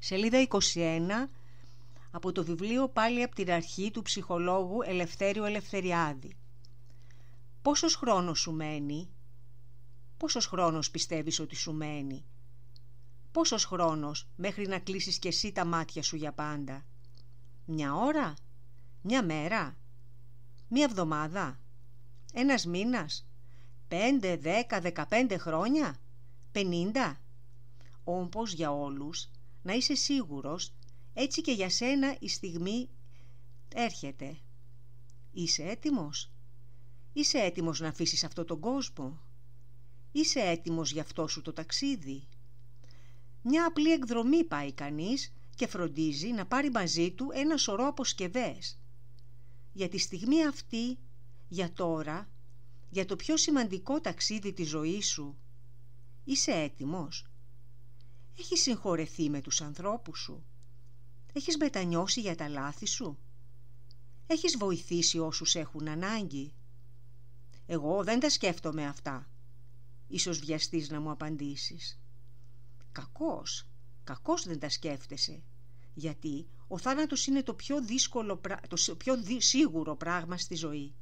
Σελίδα 21 από το βιβλίο «Πάλι από την αρχή» του ψυχολόγου Ελευθέριου Ελευθεριάδη. Πόσος χρόνος σου μένει? Πόσος χρόνος πιστεύεις ότι σου μένει? Πόσος χρόνος μέχρι να κλείσεις κι εσύ τα μάτια σου για πάντα? Μια ώρα? Μια μέρα? Μια εβδομάδα? Ένας μήνας? 5, 10, 15 χρόνια? 50? Όμως για όλους, να είσαι σίγουρος, έτσι και για σένα η στιγμή έρχεται. Είσαι έτοιμος? Είσαι έτοιμος να αφήσεις αυτόν τον κόσμο? Είσαι έτοιμος για αυτό σου το ταξίδι? Μια απλή εκδρομή πάει κανείς και φροντίζει να πάρει μαζί του ένα σωρό αποσκευές. Για τη στιγμή αυτή, για τώρα, για το πιο σημαντικό ταξίδι της ζωής σου, είσαι έτοιμος? Έχεις συγχωρεθεί με τους ανθρώπους σου? Έχεις μετανιώσει για τα λάθη σου? Έχεις βοηθήσει όσους έχουν ανάγκη? Εγώ δεν τα σκέφτομαι αυτά. Ίσως βιαστείς να μου απαντήσεις. Κακώς δεν τα σκέφτεσαι. Γιατί ο θάνατος είναι το πιο σίγουρο πράγμα στη ζωή.